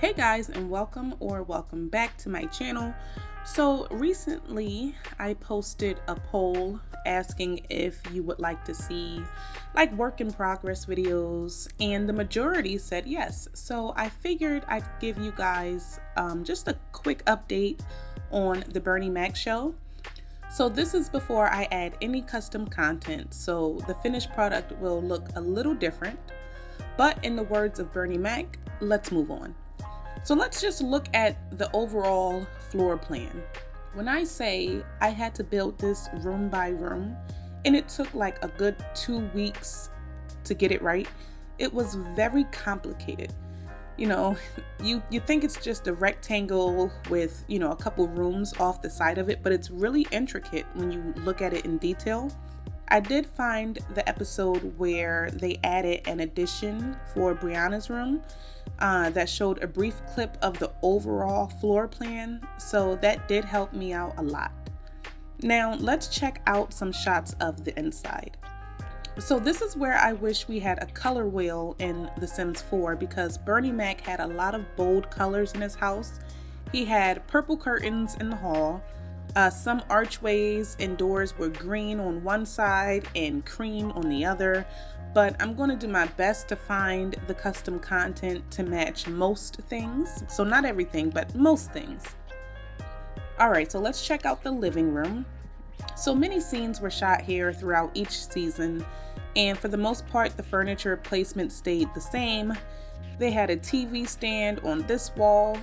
Hey guys, and welcome back to my channel. So recently I posted a poll asking if you would like to see like work in progress videos, and the majority said yes. So I figured I'd give you guys just a quick update on the Bernie Mac show. So this is before I add any custom content, so the finished product will look a little different. But in the words of Bernie Mac, let's move on. So let's just look at the overall floor plan. When I say I had to build this room by room, and it took like a good 2 weeks to get it right, it was very complicated. You know, you think it's just a rectangle with, you know, a couple rooms off the side of it, but it's really intricate when you look at it in detail. I did find the episode where they added an addition for Brianna's room that showed a brief clip of the overall floor plan, so that did help me out a lot. Now let's check out some shots of the inside. So this is where I wish we had a color wheel in The Sims 4, because Bernie Mac had a lot of bold colors in his house. He had purple curtains in the hall. Some archways and doors were green on one side and cream on the other, but I'm going to do my best to find the custom content to match most things. So not everything, but most things. Alright, so let's check out the living room. So many scenes were shot here throughout each season, and for the most part the furniture placement stayed the same. They had a TV stand on this wall,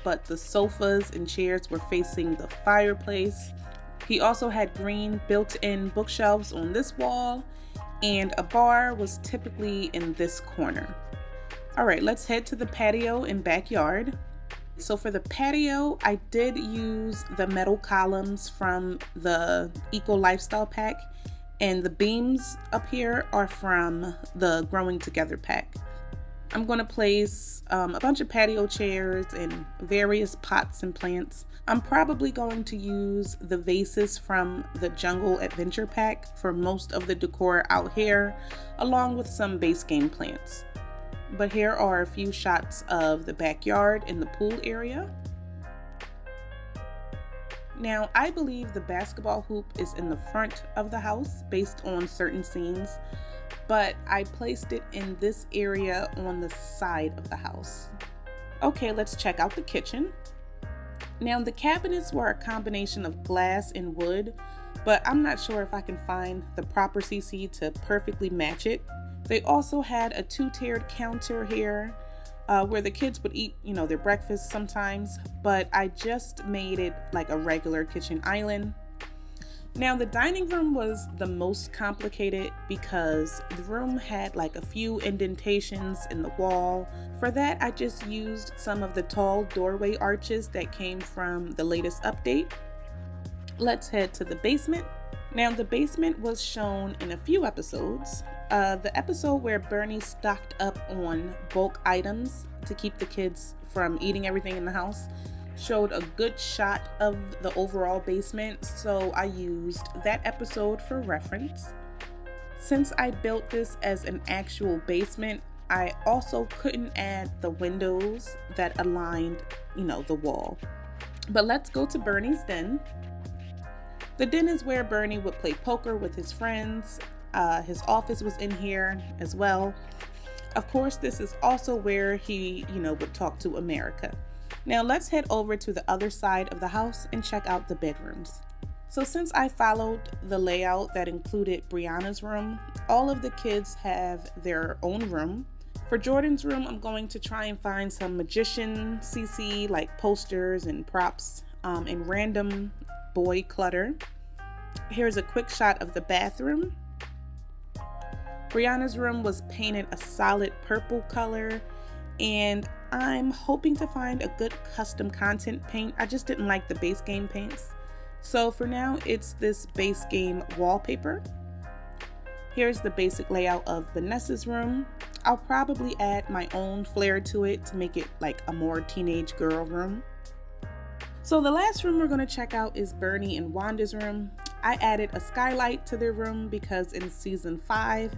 but the sofas and chairs were facing the fireplace. He also had green built-in bookshelves on this wall, and a bar was typically in this corner. All right, let's head to the patio and backyard. So for the patio, I did use the metal columns from the Eco Lifestyle pack, and the beams up here are from the Growing Together pack. I'm going to place a bunch of patio chairs and various pots and plants. I'm probably going to use the vases from the Jungle Adventure pack for most of the decor out here, along with some base game plants. But here are a few shots of the backyard and the pool area. Now, I believe the basketball hoop is in the front of the house based on certain scenes, but I placed it in this area on the side of the house. Okay, let's check out the kitchen. Now, the cabinets were a combination of glass and wood, but I'm not sure if I can find the proper CC to perfectly match it. They also had a two-tiered counter here where the kids would eat, you know, their breakfast sometimes, but I just made it like a regular kitchen island. Now, the dining room was the most complicated because the room had like a few indentations in the wall. For that, I just used some of the tall doorway arches that came from the latest update. Let's head to the basement. Now, the basement was shown in a few episodes. The episode where Bernie stocked up on bulk items to keep the kids from eating everything in the house showed a good shot of the overall basement, so I used that episode for reference. Since I built this as an actual basement, I also couldn't add the windows that aligned, you know, the wall. But let's go to Bernie's den. The den is where Bernie would play poker with his friends. His office was in here as well. Of course, this is also where he, you know, would talk to America. Now let's head over to the other side of the house and check out the bedrooms. So since I followed the layout that included Brianna's room, all of the kids have their own room. For Jordan's room, I'm going to try and find some magician CC like posters and props and random boy clutter. Here's a quick shot of the bathroom. Brianna's room was painted a solid purple color, and I'm hoping to find a good custom content paint. I just didn't like the base game paints. So for now, it's this base game wallpaper. Here's the basic layout of Vanessa's room. I'll probably add my own flair to it to make it like a more teenage girl room. So the last room we're going to check out is Bernie and Wanda's room. I added a skylight to their room because in season 5,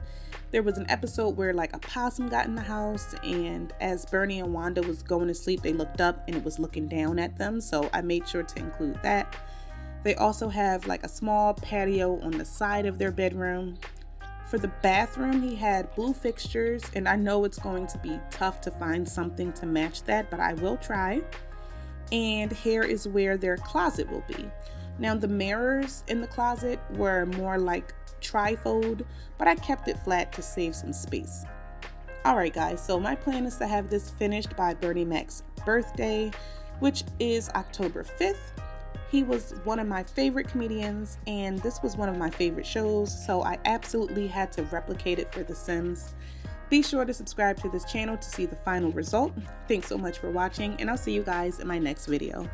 there was an episode where like a possum got in the house, and as Bernie and Wanda was going to sleep, they looked up and it was looking down at them. So I made sure to include that. They also have like a small patio on the side of their bedroom. For the bathroom, he had blue fixtures, and I know it's going to be tough to find something to match that, but I will try. And here is where their closet will be. Now the mirrors in the closet were more like trifold, but I kept it flat to save some space. Alright guys, so my plan is to have this finished by Bernie Mac's birthday, which is October 5th. He was one of my favorite comedians, and this was one of my favorite shows, so I absolutely had to replicate it for The Sims. Be sure to subscribe to this channel to see the final result. Thanks so much for watching, and I'll see you guys in my next video.